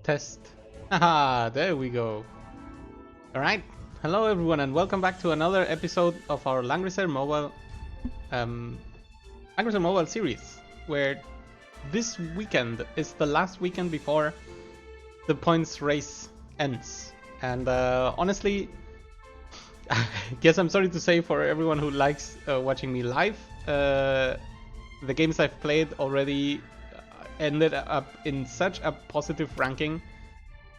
Test. Haha, there we go. Alright, hello everyone and welcome back to another episode of our Langrisser Mobile series, where this weekend is the last weekend before the points race ends. And honestly, I guess I'm sorry to say for everyone who likes watching me live, the games I've played already ended up in such a positive ranking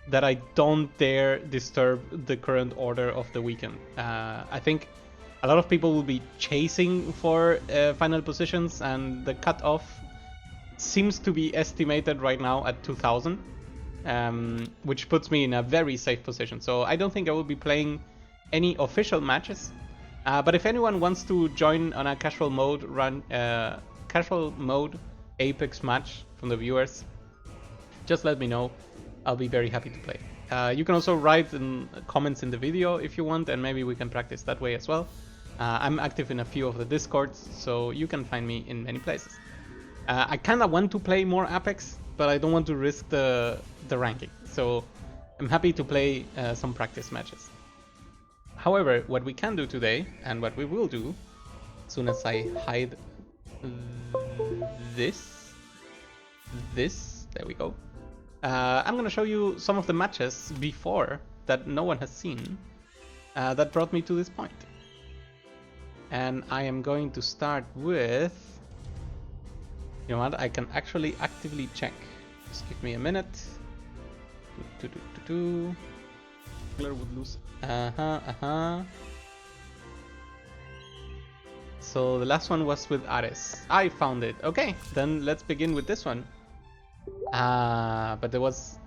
that I don't dare disturb the current order of the weekend. I think a lot of people will be chasing for final positions, and the cutoff seems to be estimated right now at 2000, which puts me in a very safe position. So I don't think I will be playing any official matches, but if anyone wants to join on a casual mode Apex match from the viewers, just let me know. I'll be very happy to play. You can also write in comments in the video if you want, and maybe we can practice that way as well. I'm active in a few of the Discords, so you can find me in many places. I kind of want to play more Apex, but I don't want to risk the ranking, so I'm happy to play some practice matches. However, what we can do today, and what we will do, as soon as I hide this, there we go. I'm gonna show you some of the matches before that no one has seen that brought me to this point. And I am going to start with, you know what, I can actually actively check. Just give me a minute. Would lose. So the last one was with Ares. I found it. Okay, then let's begin with this one. But there was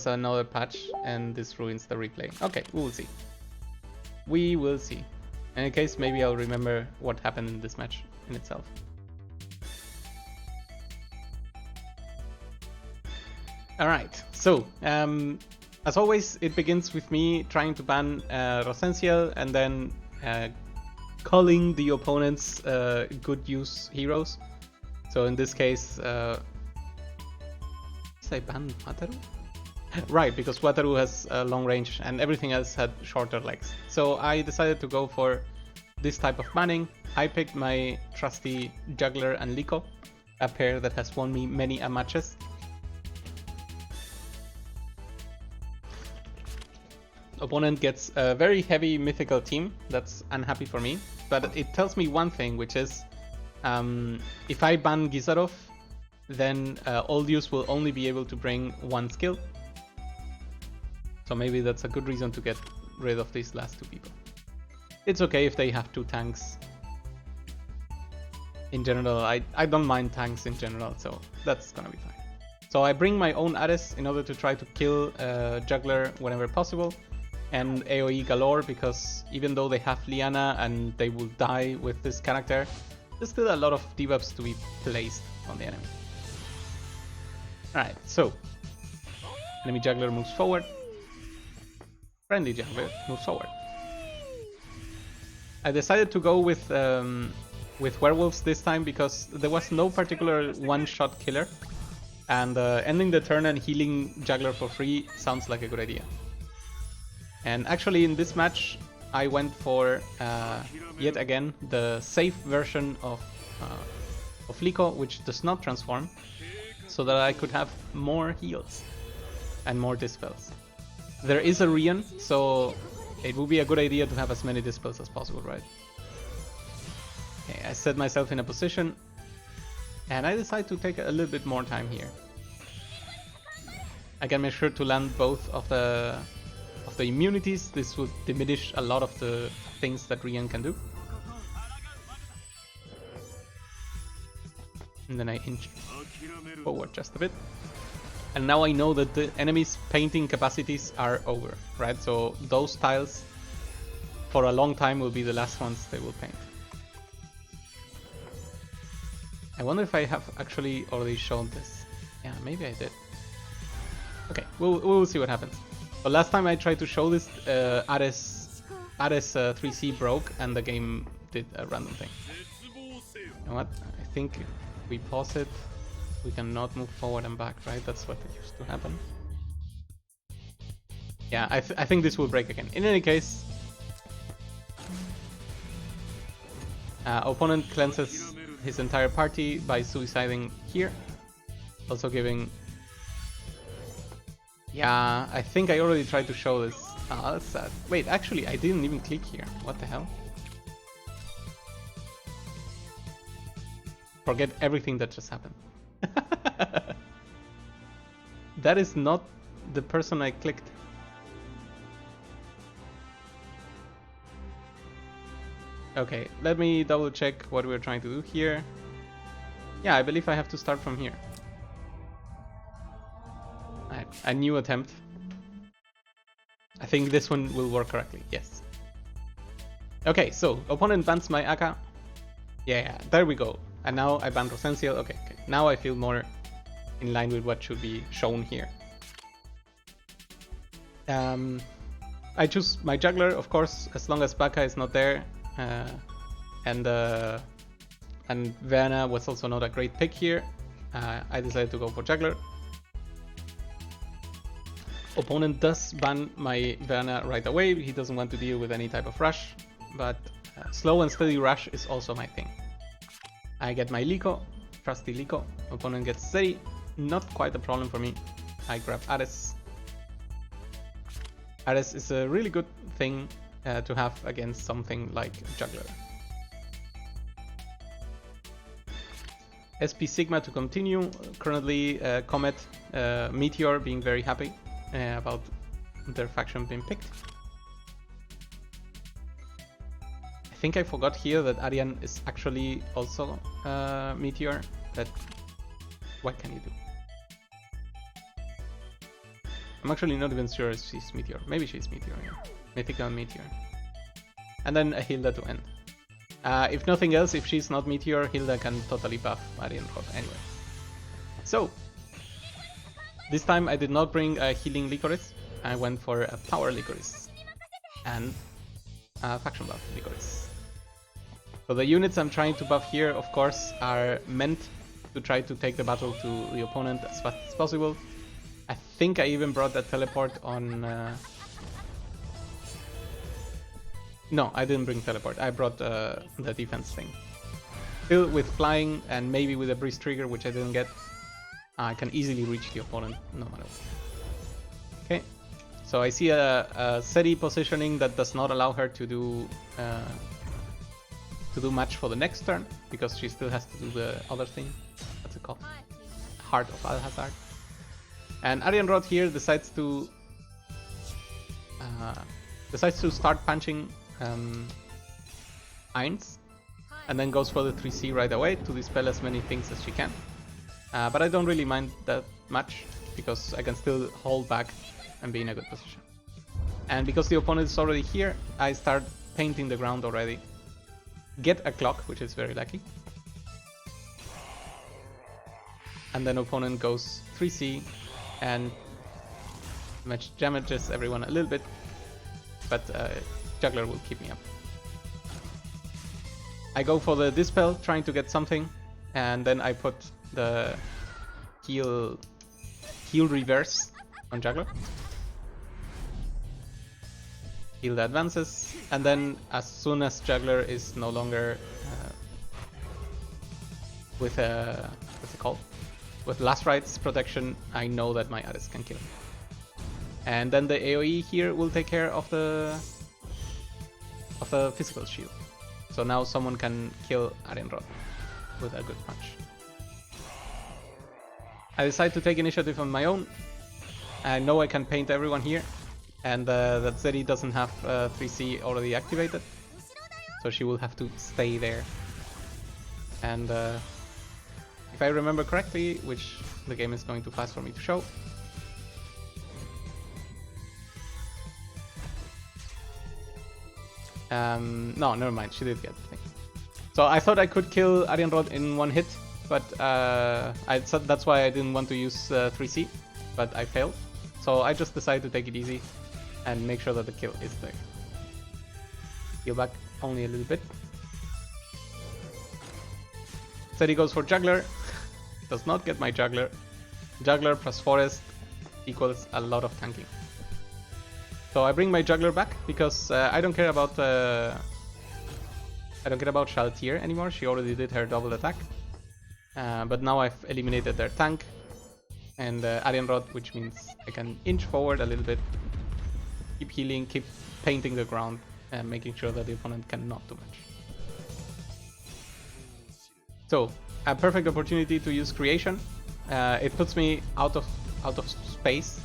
another patch and this ruins the replay. Okay, we will see. We will see. In any case, maybe I'll remember what happened in this match in itself. Alright, so as always, it begins with me trying to ban Rosenciel and then calling the opponent's good use heroes. So in this case, I banned Wataru? Right, because Wataru has long range and everything else had shorter legs. So I decided to go for this type of banning. I picked my trusty Juggler and Liko, a pair that has won me many matches. Opponent gets a very heavy mythical team. That's unhappy for me, but it tells me one thing, which is if I ban Gizarov, then Oldius will only be able to bring one skill. So maybe that's a good reason to get rid of these last two people. It's okay if they have two tanks. In general, I don't mind tanks in general, so that's gonna be fine. So I bring my own Ares in order to try to kill Juggler whenever possible, and AoE galore, because even though they have Liana and they will die with this character, there's still a lot of debuffs to be placed on the enemy. Alright, so enemy Juggler moves forward. Friendly Juggler moves forward. I decided to go with werewolves this time because there was no particular one-shot killer, and ending the turn and healing Juggler for free sounds like a good idea. And actually in this match I went for yet again the safe version of Liko, which does not transform, so that I could have more heals and more dispels. There is a Rion, so it would be a good idea to have as many dispels as possible, right? Okay, I set myself in a position, and I decide to take a little bit more time here. I can make sure to land both of the immunities. This would diminish a lot of the things that Rion can do. And then I inch forward just a bit. And now I know that the enemy's painting capacities are over, right? So those tiles for a long time will be the last ones they will paint. I wonder if I have actually already shown this. Yeah, maybe I did. Okay, we'll see what happens. But last time I tried to show this, Ares 3C broke and the game did a random thing. You know what? I think if we pause it, we cannot move forward and back, right? That's what used to happen. Yeah, I think this will break again. In any case, opponent cleanses his entire party by suiciding here. Also giving... Yeah, I think I already tried to show this. Oh, that's sad. Wait, actually, I didn't even click here. What the hell? Forget everything that just happened. That is not the person I clicked. Okay, let me double check what we're trying to do here. Yeah, I believe I have to start from here. A new attempt. I think this one will work correctly, yes. Okay, so opponent bans my Aka. Yeah, there we go. And now I ban Rosenciel. Okay. Now I feel more in line with what should be shown here. I choose my juggler, of course, as long as Baka is not there. And Verna was also not a great pick here. I decided to go for juggler. Opponent does ban my Verna right away. He doesn't want to deal with any type of rush, but slow and steady rush is also my thing. I get my Liko, trusty Liko. Opponent gets steady, not quite a problem for me. I grab Ares. Ares is a really good thing to have against something like juggler. SP Sigma to continue. Currently Comet, Meteor being very happy about their faction being picked. I think I forgot here that Arian is actually also Meteor, but what can you do? I'm actually not even sure if she's Meteor. Maybe she's Meteor, yeah. Mythical Meteor. And then a Hilda to end. If nothing else, if she's not Meteor, Hilda can totally buff Arian Rod anyway. So, this time I did not bring a healing Licorice. I went for a power Licorice. And a faction buff Licorice. So the units I'm trying to buff here, of course, are meant to try to take the battle to the opponent as fast as possible. I think I even brought that teleport on... No, I didn't bring teleport. I brought the defense thing. Still, with flying and maybe with a breeze trigger, which I didn't get, I can easily reach the opponent no matter what. Okay, so I see a steady positioning that does not allow her to do much for the next turn, because she still has to do the other thing. What's it called? Heart of Alhazard. And Arian Rod here decides to start punching Ainz, and then goes for the 3C right away to dispel as many things as she can. But I don't really mind that much, because I can still hold back and be in a good position. And because the opponent is already here, I start painting the ground already. Get a clock, which is very lucky. And then opponent goes 3C and damages everyone a little bit, but juggler will keep me up. I go for the dispel, trying to get something, and then I put the heal reverse on juggler. Heal the advances, and then as soon as juggler is no longer with what's it called? With last rights protection, I know that my Ares can kill him. And then the AoE here will take care of the physical shield. So now someone can kill Arian Rod with a good punch. I decide to take initiative on my own. I know I can paint everyone here, and that Zeri doesn't have 3C already activated, so she will have to stay there. And if I remember correctly, which the game is going too fast for me to show, no, never mind, she did get the thing. So I thought I could kill Arian Rod in one hit, but that's why I didn't want to use 3C, but I failed. So I just decided to take it easy and make sure that the kill is there. Heal back only a little bit. Zeri goes for juggler. Does not get my juggler. Juggler plus forest equals a lot of tanking. So I bring my juggler back because I don't care about Shaltier anymore. She already did her double attack. But now I've eliminated their tank and Aryan Rod, which means I can inch forward a little bit, keep healing, keep painting the ground, and making sure that the opponent cannot do much. So a perfect opportunity to use creation. It puts me out of space,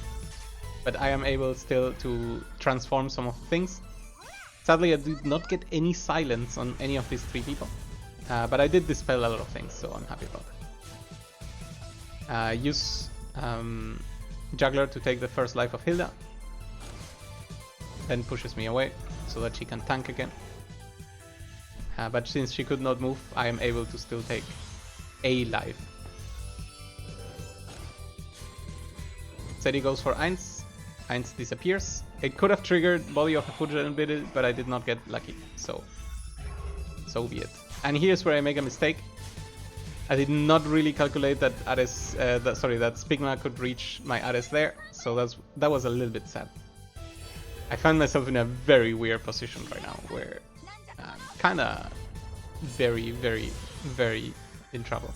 but I am able still to transform some of the things. Sadly, I did not get any silence on any of these 3 people, but I did dispel a lot of things, so I'm happy about it. Use Juggler to take the first life of Hilda, then pushes me away so that she can tank again. But since she could not move, I am able to still take a life. Seti goes for Eins. Eins disappears. It could have triggered Body of a Fujin, but I did not get lucky, so be it. And here's where I make a mistake. I did not really calculate that Ares, that Spigma could reach my Ares there, so that was a little bit sad. I find myself in a very weird position right now, where I'm kinda very, very, very in trouble.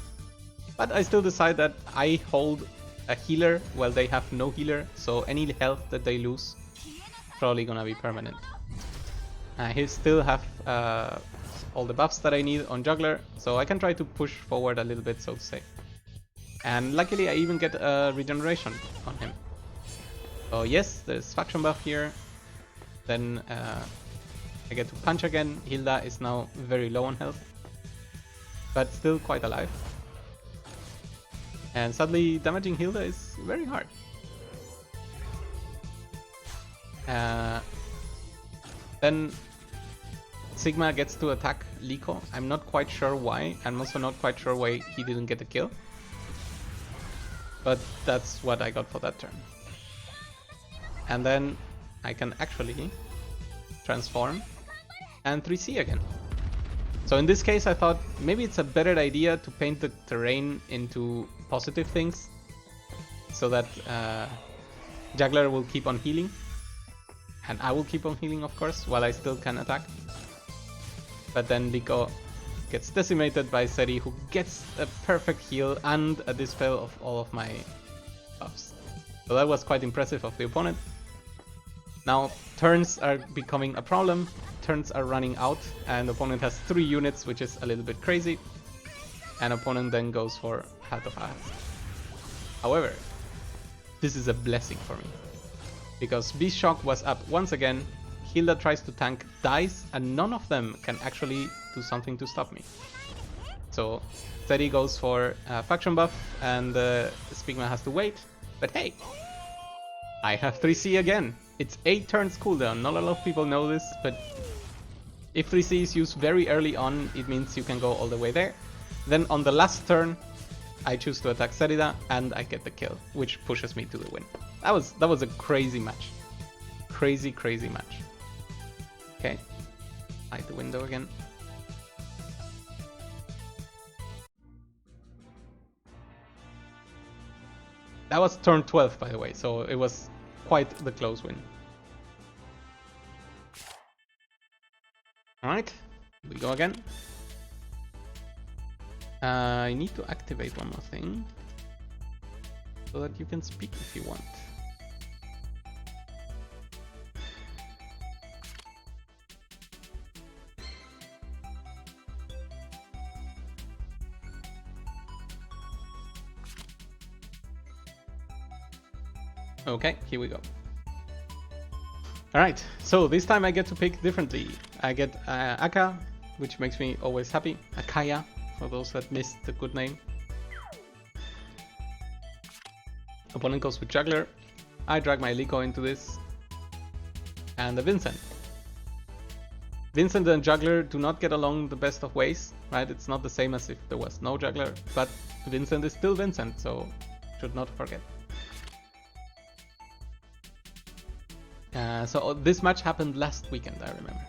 But I still decide that I hold a healer while they have no healer, so any health that they lose probably gonna be permanent. He still have all the buffs that I need on Juggler, so I can try to push forward a little bit, so to say. And luckily I even get a regeneration on him. So yes, there's faction buff here. Then I get to punch again. Hilda is now very low on health, but still quite alive. And sadly, damaging Hilda is very hard. Then Sigma gets to attack Liko. I'm not quite sure why. I'm also not quite sure why he didn't get the kill. But that's what I got for that turn. And then I can actually transform and 3C again. So in this case I thought maybe it's a better idea to paint the terrain into positive things, so that Juggler will keep on healing, and I will keep on healing of course, while I still can attack. But then Liko gets decimated by Seti, who gets a perfect heal and a dispel of all of my buffs. So that was quite impressive of the opponent. Now turns are becoming a problem, turns are running out, and the opponent has 3 units, which is a little bit crazy. And opponent then goes for Hat of Ahas. However, this is a blessing for me, because Beast Shock was up once again, Hilda tries to tank, dies, and none of them can actually do something to stop me. So Seti goes for faction buff, and Spigma has to wait, but hey, I have 3C again. It's 8 turns cooldown. Not a lot of people know this, but if 3C is used very early on, it means you can go all the way there. Then on the last turn, I choose to attack Serida, and I get the kill, which pushes me to the win. That was a crazy match. Crazy match. Okay, hide the window again. That was turn 12, by the way, so it was quite the close win. Alright, we go again. I need to activate one more thing, so that you can speak if you want. Okay, here we go. Alright, so this time I get to pick differently. I get Aka, which makes me always happy. Akaya, for those that missed the good name. Opponent goes with Juggler. I drag my Liko into this. And the Vincent. Vincent and Juggler do not get along the best of ways, right? It's not the same as if there was no Juggler, but Vincent is still Vincent, so should not forget. So this match happened last weekend, I remember.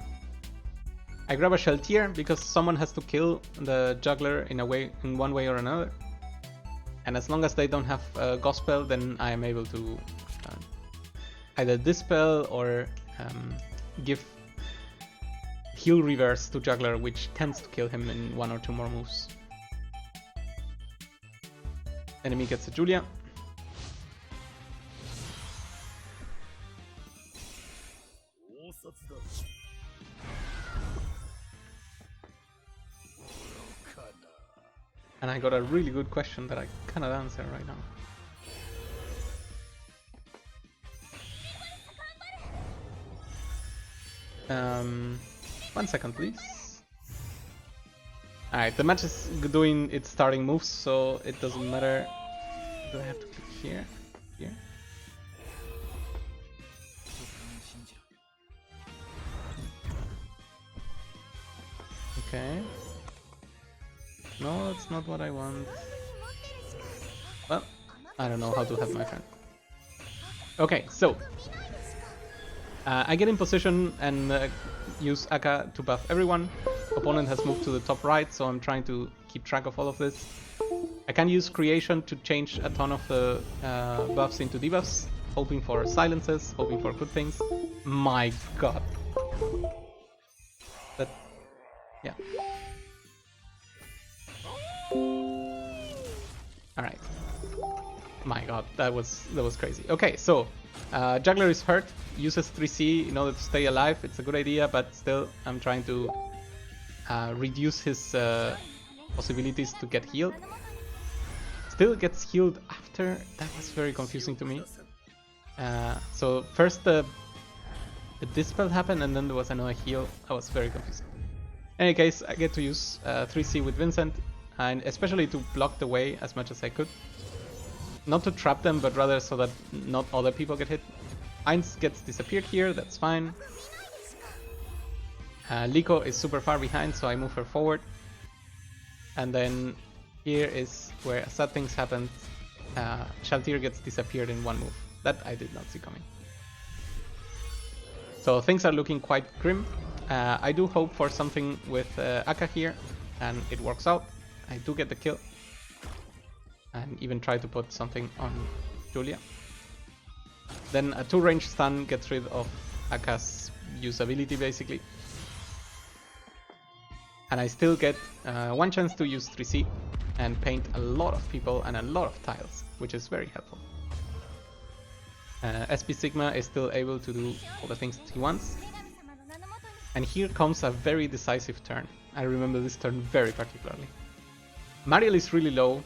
I grab a Sheltier because someone has to kill the Juggler in one way or another. And as long as they don't have Gospel, then I am able to either dispel or give heal reverse to Juggler, which tends to kill him in 1 or 2 more moves. Enemy gets a Julia. And I got a really good question that I cannot answer right now. 1 second, please. Alright, the match is doing its starting moves, so it doesn't matter. Do I have to click here? Here? Okay. No, that's not what I want. Well, I don't know how to help my friend. Okay, so I get in position and use Akka to buff everyone. Opponent has moved to the top right, so I'm trying to keep track of all of this. I can use creation to change a ton of the buffs into debuffs, hoping for silences, hoping for good things. My god. But yeah. Alright. My god, that was crazy. Okay, so Juggler is hurt, uses 3C in order to stay alive. It's a good idea, but still I'm trying to reduce his possibilities to get healed. Still gets healed after. That was very confusing to me. So first the dispel happened and then there was another heal. That was very confusing. In any case, I get to use 3C with Vincent, and especially to block the way as much as I could. Not to trap them, but rather so that not other people get hit. Heinz gets disappeared here, that's fine. Liko is super far behind, so I move her forward. And then here is where sad things happen. Shaltir gets disappeared in 1 move. That I did not see coming. So things are looking quite grim. I do hope for something with Akka here, and it works out. I do get the kill. And even try to put something on Julia. Then a 2-range stun gets rid of Akka's usability basically. And I still get 1 chance to use 3C and paint a lot of people and a lot of tiles, which is very helpful. SP Sigma is still able to do all the things that he wants. And here comes a very decisive turn. I remember this turn very particularly. Mariel is really low,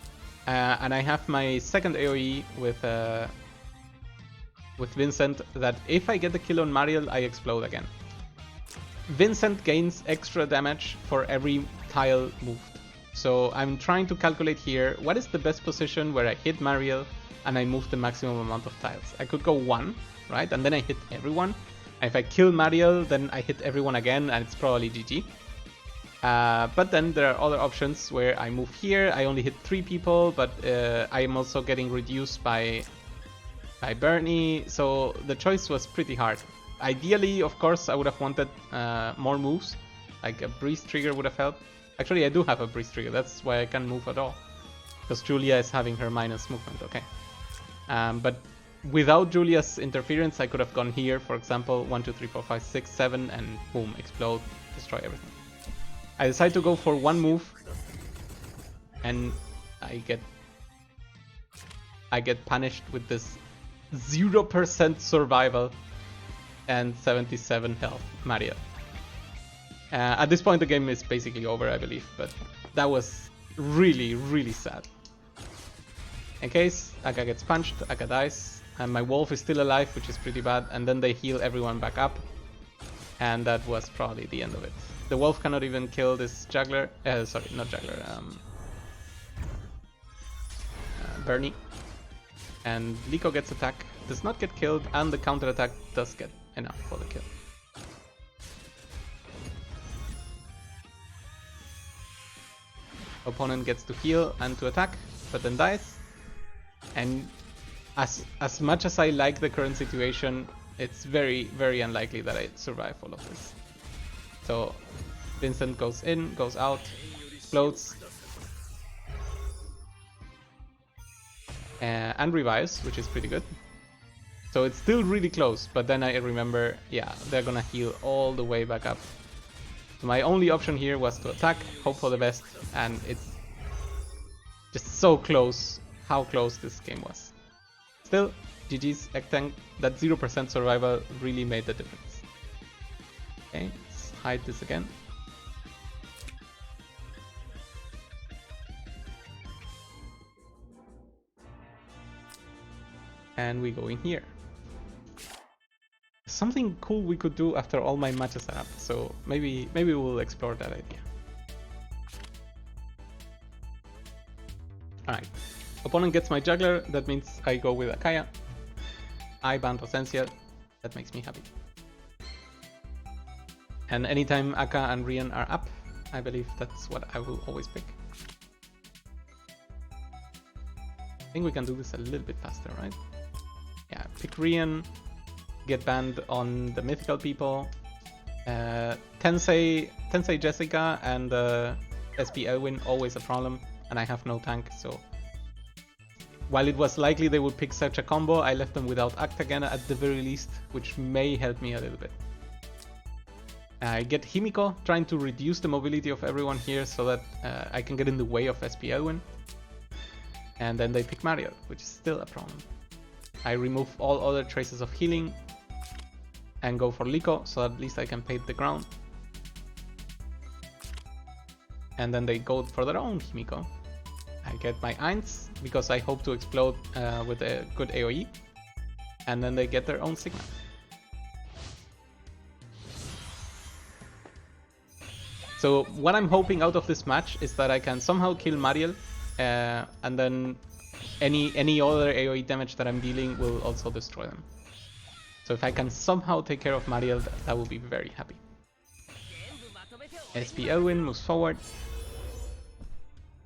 and I have my second AoE with Vincent that if I get the kill on Mariel, I explode again. Vincent gains extra damage for every tile moved. So I'm trying to calculate here what is the best position where I hit Mariel and I move the maximum amount of tiles. I could go 1, right? And then I hit everyone. And if I kill Mariel, then I hit everyone again and it's probably GG. But then there are other options where I move here, I only hit 3 people, but I am also getting reduced by Bernie, so the choice was pretty hard. Ideally, of course, I would have wanted more moves, like a breeze trigger would have helped. Actually, I do have a breeze trigger, that's why I can't move at all. Because Julia is having her minus movement, okay. But without Julia's interference, I could have gone here, for example, 1, 2, 3, 4, 5, 6, 7, and boom, explode, destroy everything. I decide to go for 1 move, and I get punished with this 0% survival and 77 health Mariel. At this point the game is basically over, I believe, but that was really, really sad. In case, Akka gets punched, Akka dies, and my wolf is still alive, which is pretty bad, and then they heal everyone back up, and that was probably the end of it. The wolf cannot even kill this juggler, sorry, not juggler, Bernie. And Liko gets attack, does not get killed, and the counter attack does get enough for the kill. Opponent gets to heal and to attack, but then dies. And as much as I like the current situation, it's very, very unlikely that I survive all of this. So Vincent goes in, goes out, explodes, and revives, which is pretty good. So it's still really close, but then I remember, yeah, they're gonna heal all the way back up. So my only option here was to attack, hope for the best, and it's just so close how close this game was. Still, GG's Ektank, that 0% survival really made the difference. Okay, let's hide this again. And we go in here. Something cool we could do after all my matches are up, so maybe we'll explore that idea. Alright, opponent gets my juggler, that means I go with Akaya. I ban Potential, that makes me happy. And anytime Akka and Rian are up, I believe that's what I will always pick. I think we can do this a little bit faster, right? Yeah, pick Rian, get banned on the mythical people. Tensei Jessica and SP Elwin, always a problem, and I have no tank, so while it was likely they would pick such a combo, I left them without Act again at the very least, which may help me a little bit. I get Himiko, trying to reduce the mobility of everyone here so that I can get in the way of SP Elwin. And then they pick Mariel, which is still a problem. I remove all other traces of healing and go for Liko, so at least I can paint the ground. And then they go for their own Himiko. I get my Eins, because I hope to explode with a good AoE. And then they get their own Sigma. So what I'm hoping out of this match is that I can somehow kill Mariel, and then any other AoE damage that I'm dealing will also destroy them. So if I can somehow take care of Mariel, that will be very happy. SP Elwin moves forward.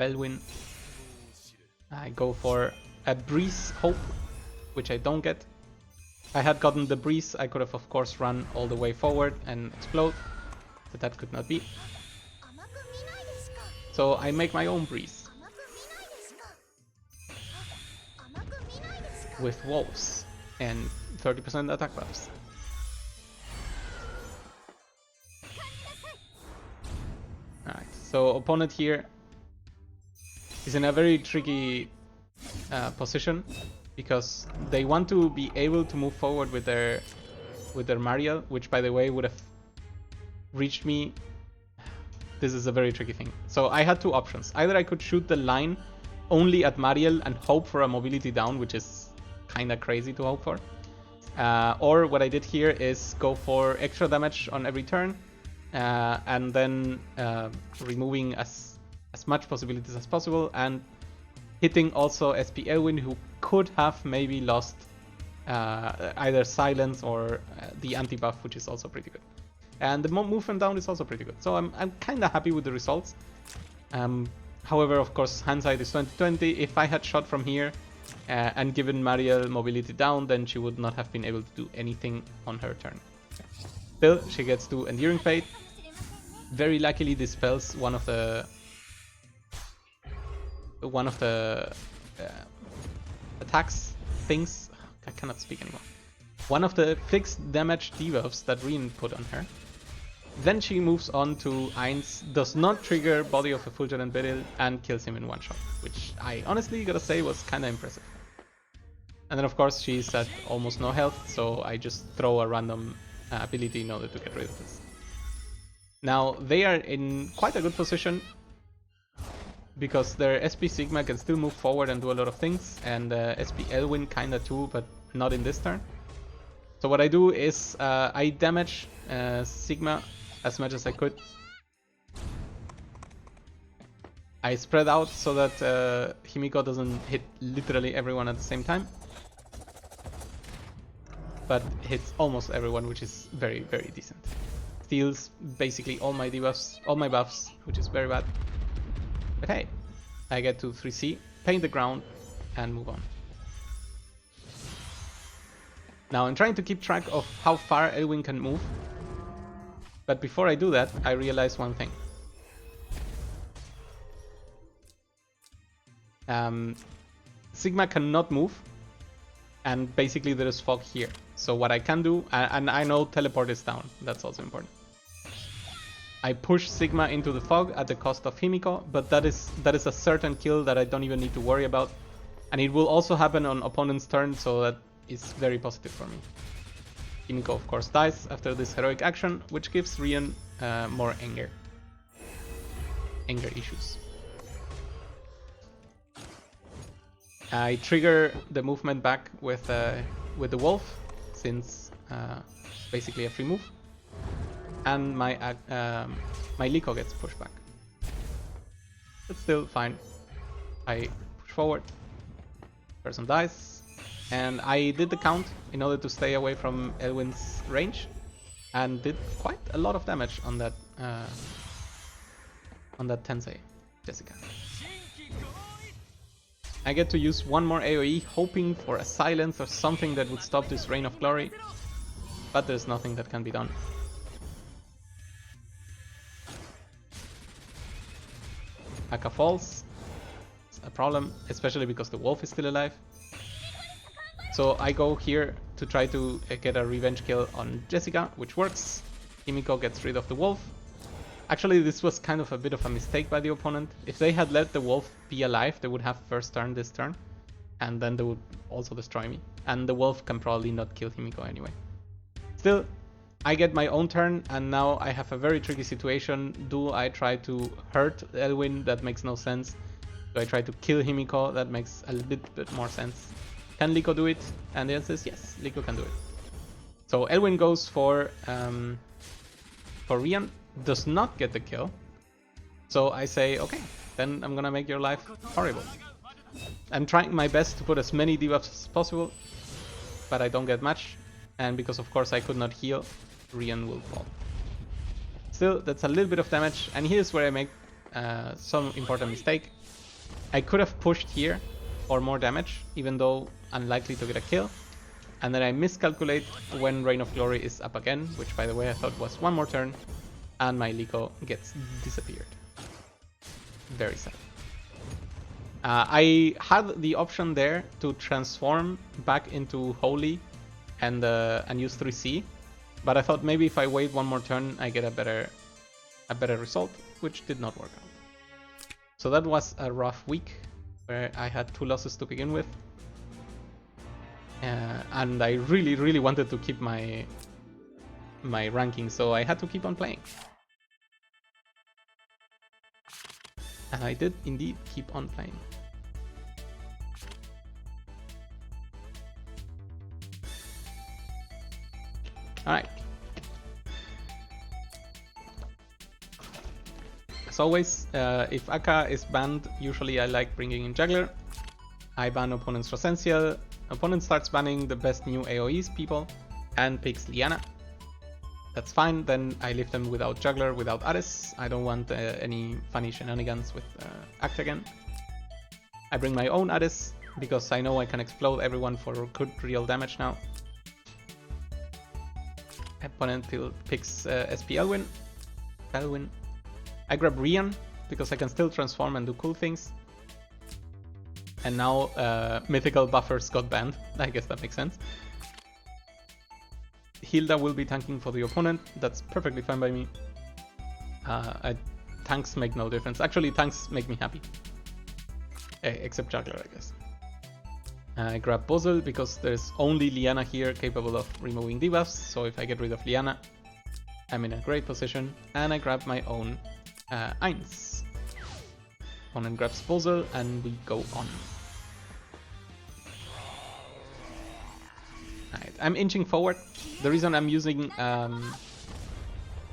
Belwin. I go for a Breeze Hope, which I don't get. If I had gotten the Breeze, I could have of course run all the way forward and explode, but that could not be. So I make my own Breeze. With walls and 30% attack buffs. Alright, so opponent here is in a very tricky position because they want to be able to move forward with their Mariel, which by the way would have reached me. This is a very tricky thing. So I had two options. Either I could shoot the line only at Mariel and hope for a mobility down, which is kinda crazy to hope for. Or what I did here is go for extra damage on every turn, and then removing as much possibilities as possible, and hitting also SP Elwin, who could have maybe lost either silence or the anti-buff, which is also pretty good. And the movement down is also pretty good. So I'm kinda happy with the results. However, of course, hindsight is 20/20. If I had shot from here and given Mariel mobility down, then she would not have been able to do anything on her turn. Still, she gets to Enduring Fate. Very luckily, dispels one of the attacks things. I cannot speak anymore. One of the fixed damage debuffs that Rian put on her. Then she moves on to Eins, does not trigger Body of a Fulgurant Beryl, and kills him in one shot, which I honestly gotta say was kinda impressive. And then of course she's at almost no health, so I just throw a random ability in order to get rid of this. Now they are in quite a good position because their SP Sigma can still move forward and do a lot of things, and SP Elwin kinda too, but not in this turn. So what I do is I damage Sigma as much as I could. I spread out so that Himiko doesn't hit literally everyone at the same time, but hits almost everyone, which is very, very decent. Steals basically all my debuffs, all my buffs, which is very bad. But hey, I get to 3C, paint the ground, and move on. Now I'm trying to keep track of how far Elwin can move, but before I do that, I realize one thing. Sigma cannot move, And basically there is fog here. So what I can do, and I know teleport is down, that's also important. I push Sigma into the fog at the cost of Himiko, but that is a certain kill that I don't even need to worry about. And it will also happen on opponent's turn, so that is very positive for me. Himiko of course dies after this heroic action, which gives Rian more anger issues. I trigger the movement back with the wolf, since basically a free move, and my Liko gets pushed back. But still fine. I push forward. Person dies, and I did the count in order to stay away from Elwin's range, and did quite a lot of damage on that Tensei Jessica. I get to use one more AoE, hoping for a silence or something that would stop this Reign of Glory, but there's nothing that can be done. Aka falls. It's a problem, especially because the wolf is still alive. So I go here to try to get a revenge kill on Jessica, which works. Himiko gets rid of the wolf. Actually, this was kind of a bit of a mistake by the opponent. If they had let the wolf be alive, they would have first turn this turn, and then they would also destroy me. And the wolf can probably not kill Himiko anyway. Still, I get my own turn, and now I have a very tricky situation. Do I try to hurt Elwin? That makes no sense. Do I try to kill Himiko? That makes a little bit more sense. Can Liko do it? And the answer is yes, Liko can do it. So Elwin goes for Rian. Does not get the kill. So I say, okay, then I'm gonna make your life horrible. I'm trying my best to put as many debuffs as possible, but I don't get much. And because of course I could not heal, Rian will fall. Still, that's a little bit of damage, and here's where I make some important mistake. I could have pushed here for more damage, even though unlikely to get a kill. And then I miscalculate when Reign of Glory is up again, which by the way I thought was one more turn. And my Liko gets disappeared. Very sad. I had the option there to transform back into Holy and use 3C, but I thought maybe if I wait one more turn I get a better result, which did not work out. So that was a rough week where I had 2 losses to begin with, and I really wanted to keep my ranking, so I had to keep on playing. And I did indeed keep on playing. Alright. As always, if Aka is banned, usually I like bringing in Juggler. I ban opponent's Rosential. Opponent starts banning the best new AoEs people and picks Liana. That's fine, then I leave them without Juggler, without Ares. I don't want any funny shenanigans with Act again. I bring my own Ares, because I know I can explode everyone for good real damage now. Opponent picks SP Elwin. I grab Rian, because I can still transform and do cool things. And now Mythical Buffers got banned. I guess that makes sense. Hilda will be tanking for the opponent. That's perfectly fine by me. Tanks make no difference. Actually, tanks make me happy. Except Juggler, I guess. I grab Bozel because there's only Liana here capable of removing debuffs. So if I get rid of Liana, I'm in a great position. And I grab my own Eins. Opponent grabs Bozel and we go on. Right, I'm inching forward. The reason I'm using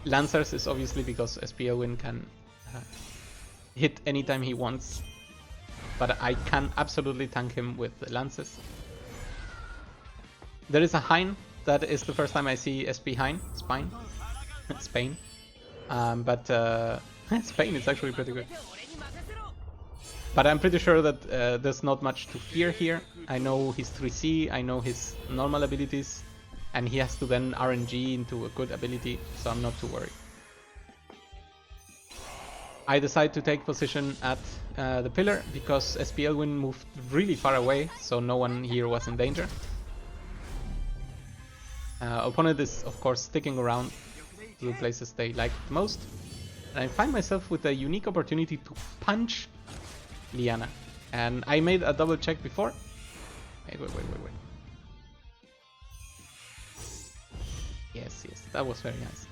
Lancers is obviously because SP Elwin can hit anytime he wants, but I can absolutely tank him with the Lances. There is a Hein. That is the first time I see SP Hein. Spain. But Spain is actually pretty good. But I'm pretty sure that there's not much to fear here. I know his 3C, I know his normal abilities, and he has to then RNG into a good ability, so I'm not too worried. I decide to take position at the pillar because SP Elwin moved really far away, so no one here was in danger. Opponent is, of course, sticking around to the places they like the most. And I find myself with a unique opportunity to punch Liana. And I made a double check before. Wait. Yes, that was very nice.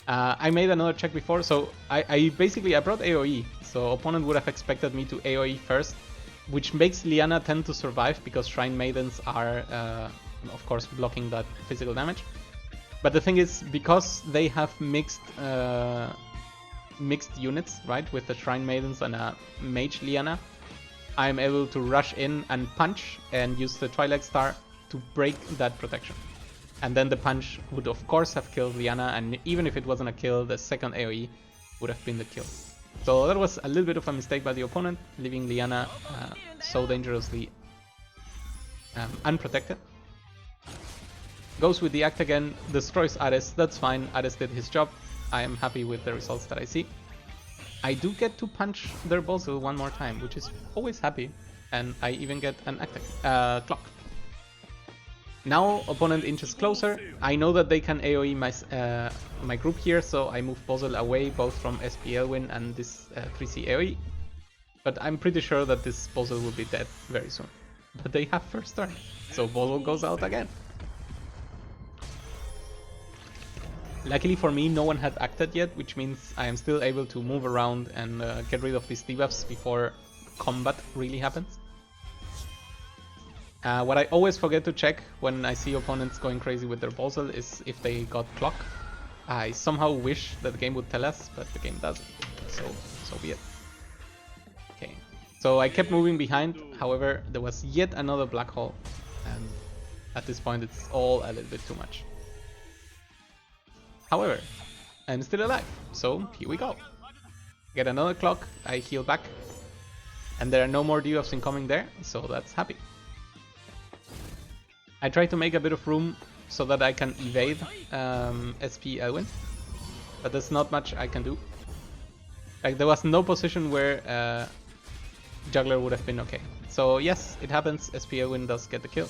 I made another check before, so I basically brought AoE. So opponent would have expected me to AoE first, which makes Liana tend to survive because Shrine Maidens are, of course, blocking that physical damage. But the thing is, because they have mixed units, right, with the Shrine Maidens and a Mage Liana, I'm able to rush in and punch and use the Twilight Star to break that protection. And then the punch would of course have killed Liana, and even if it wasn't a kill, the second AoE would have been the kill. So that was a little bit of a mistake by the opponent, leaving Liana so dangerously unprotected. Goes with the act again, destroys Ares, that's fine, Ares did his job. I am happy with the results that I see. I do get to punch their Bozzle one more time, which is always happy, and I even get an attack clock. Now opponent inches closer. I know that they can AoE my group here, so I move Bozzle away both from SP Elwyn and this 3C AoE. But I'm pretty sure that this Bozzle will be dead very soon. But they have first turn, so Bozzle goes out again. Luckily for me, no one had acted yet, which means I am still able to move around and get rid of these debuffs before combat really happens. What I always forget to check when I see opponents going crazy with their Bozzle is if they got clock. I somehow wish that the game would tell us, but the game doesn't, so be it. Okay, so I kept moving behind, however there was yet another black hole, and at this point it's all a little bit too much. However, I'm still alive, so here we go. Get another clock, I heal back, and there are no more debuffs incoming there, so that's happy. I try to make a bit of room so that I can evade SP Elwyn, but there's not much I can do. Like, there was no position where Juggler would have been okay. So yes, it happens, SP Elwyn does get the kill.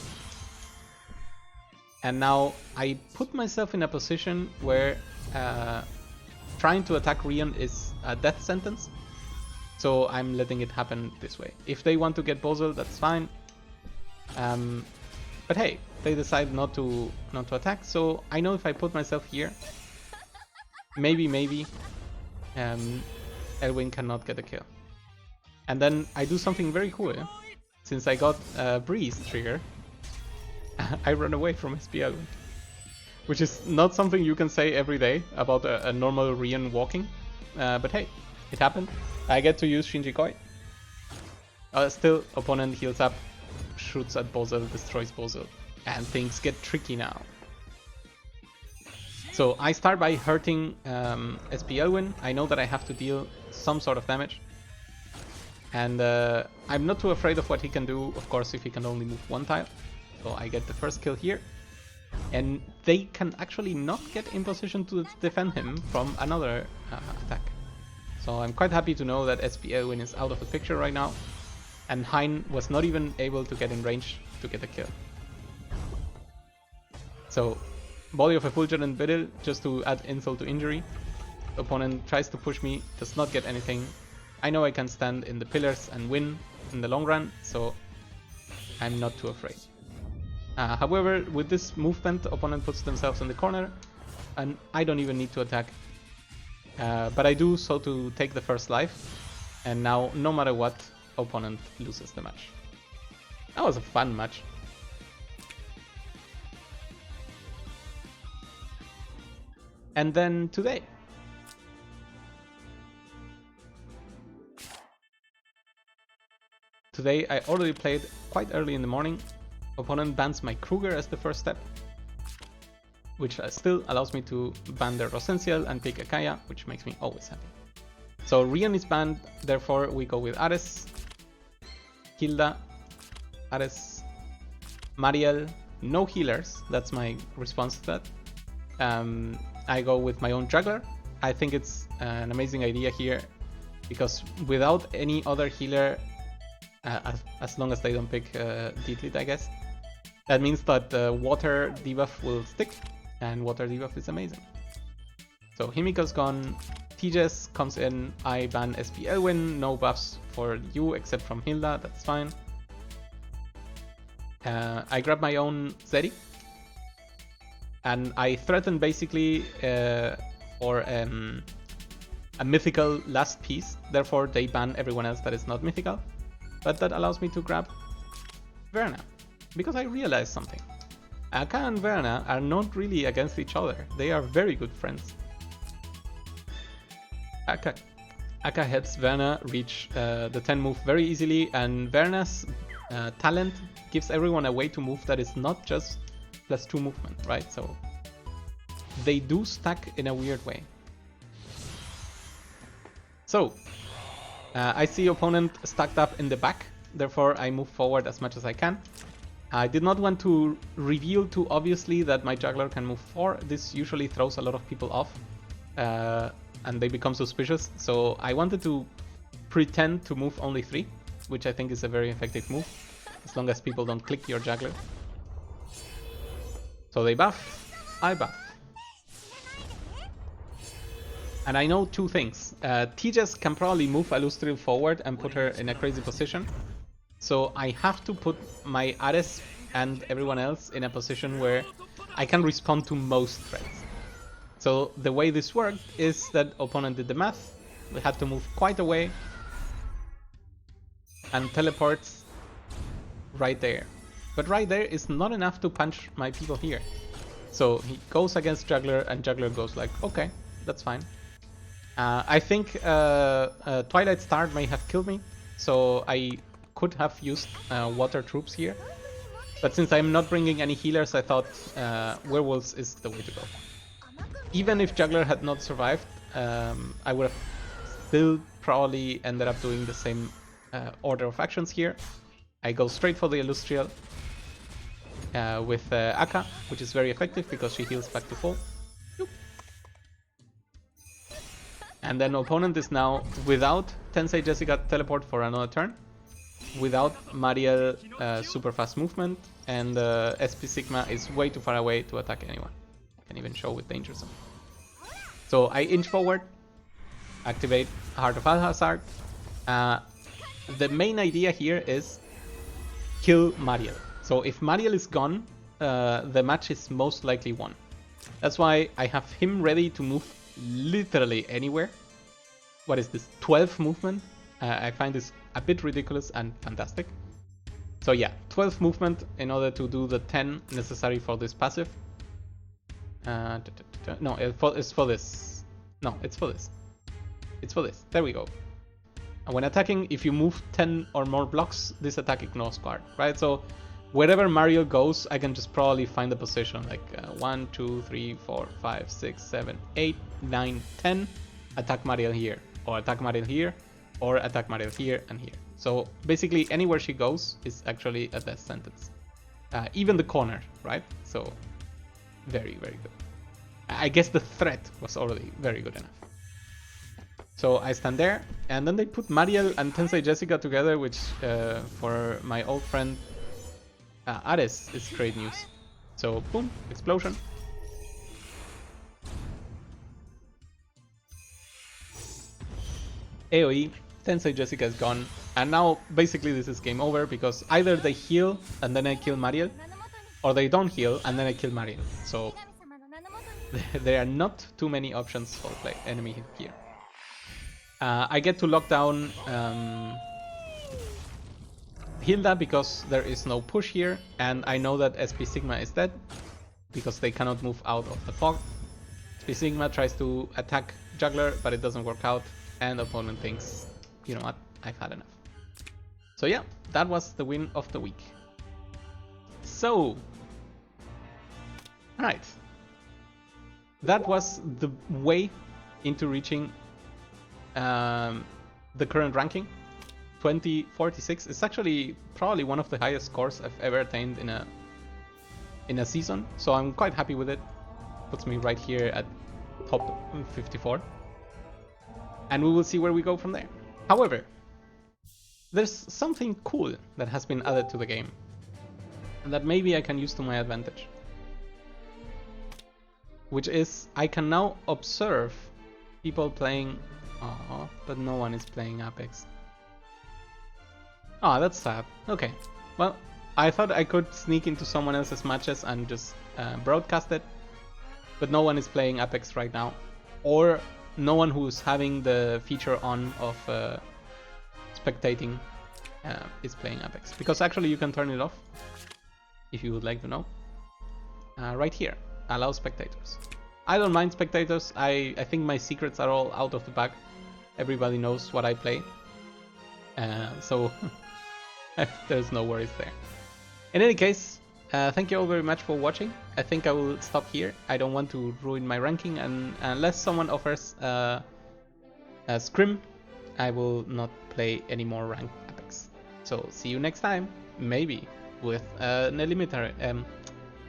And now I put myself in a position where trying to attack Rion is a death sentence. So I'm letting it happen this way. If they want to get Bozzle, that's fine. But hey, they decide not to attack. So I know if I put myself here, maybe Elwyn cannot get a kill. And then I do something very cool. Since I got Breeze trigger, I run away from SP Elwyn, which is not something you can say every day about a normal Rion walking, but hey, it happened. I get to use Shinji Koi. Still, opponent heals up, shoots at Bozzle, destroys Bozzle, and things get tricky now. So I start by hurting SP Elwyn. I know that I have to deal some sort of damage, and I'm not too afraid of what he can do, of course, if he can only move one tile. So I get the first kill here, and they can actually not get in position to defend him from another attack. So I'm quite happy to know that SP Elwyn is out of the picture right now, and Hein was not even able to get in range to get a kill. So, Body of Effulgent Beryl just to add insult to injury. Opponent tries to push me, does not get anything. I know I can stand in the pillars and win in the long run, so I'm not too afraid. However, with this movement, opponent puts themselves in the corner, and I don't even need to attack. But I do so to take the first life, and now, no matter what, opponent loses the match. That was a fun match. And then today. Today I already played quite early in the morning. Opponent bans my Kruger as the first step, which still allows me to ban their Rosencial and pick a Kaya, which makes me always happy. So Rion is banned, therefore we go with Ares, Hilda, Ares, Mariel, no healers, that's my response to that. I go with my own Juggler. I think it's an amazing idea here, because without any other healer, as long as they don't pick Dietlit, I guess, that means that the water debuff will stick, and water debuff is amazing. So Himika's gone, Tejas comes in, I ban SP Elwyn, no buffs for you except from Hilda, that's fine. I grab my own Zeri, and I threaten basically for a mythical last piece, therefore they ban everyone else that is not mythical, but that allows me to grab Verna, because I realized something. Akka and Verna are not really against each other, they are very good friends. Akka helps Verna reach the 10 move very easily, and Verna's talent gives everyone a way to move that is not just +2 movement, right? So they do stack in a weird way. So I see opponent stacked up in the back, therefore I move forward as much as I can. I did not want to reveal too obviously that my juggler can move 4. This usually throws a lot of people off. And they become suspicious, so I wanted to pretend to move only 3, which I think is a very effective move, as long as people don't click your juggler. So they buff, I buff. And I know 2 things. Tejas can probably move Alustriel forward and put her in a crazy position, so I have to put my Ares and everyone else in a position where I can respond to most threats. So the way this worked is that opponent did the math, we had to move quite away, and teleports right there. But right there is not enough to punch my people here. So he goes against Juggler, and Juggler goes like, okay, that's fine. I think Twilight Star may have killed me, so I could have used water troops here. But since I'm not bringing any healers, I thought Werewolves is the way to go. Even if Juggler had not survived, I would have still probably ended up doing the same order of actions here. I go straight for the Illustrial with Akka, which is very effective because she heals back to full. And then opponent is now without Tensei Jessica teleport for another turn, without Mariel super fast movement, and SP Sigma is way too far away to attack anyone. Can even show with danger zone. So I inch forward, activate Heart of Alhazard. The main idea here is kill Mariel. So if Mariel is gone, the match is most likely won. That's why I have him ready to move literally anywhere. What is this? 12 movement? I find this a bit ridiculous and fantastic. So yeah, 12 movement in order to do the 10 necessary for this passive. No, it's for this. No, it's for this. It's for this. There we go. And when attacking, if you move 10 or more blocks, this attack ignores guard, right? So wherever Mario goes, I can just probably find the position like 1, 2, 3, 4, 5, 6, 7, 8, 9, 10. Attack Mariel here, or attack Mariel here, or attack Mariel here and here. So basically anywhere she goes is actually a death sentence. Even the corner, right? So very, very good. I guess the threat was already very good enough. So I stand there, and then they put Mariel and Tensei Jessica together, which for my old friend Ares is great news. So boom, explosion. AoE, Tensei Jessica is gone, and now basically this is game over because either they heal and then I kill Mariel, or they don't heal and then I kill Mariel. So there are not too many options for play enemy here. I get to lock down Hilda because there is no push here, and I know that SP Sigma is dead because they cannot move out of the fog. SP Sigma tries to attack Juggler, but it doesn't work out, and opponent thinks, you know what, I've had enough. So yeah, that was the win of the week. So, alright. That was the way into reaching the current ranking. 2046 is actually probably one of the highest scores I've ever attained in a season, so I'm quite happy with it. Puts me right here at top 54, and we will see where we go from there. However, there's something cool that has been added to the game and that maybe I can use to my advantage. which is I can now observe people playing. Oh, but no one is playing Apex. Oh, that's sad. Okay. Well, I thought I could sneak into someone else's matches and just broadcast it, but no one is playing Apex right now, or no one who's having the feature on of spectating is playing Apex. Because actually you can turn it off if you would like to know. Right here, allow spectators. I don't mind spectators. I think my secrets are all out of the bag. Everybody knows what I play. So there's no worries there. In any case, thank you all very much for watching. I think I will stop here. I don't want to ruin my ranking, and unless someone offers a scrim, I will not play any more ranked Apex. So see you next time, maybe with an eliminatory,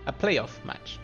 a playoff match.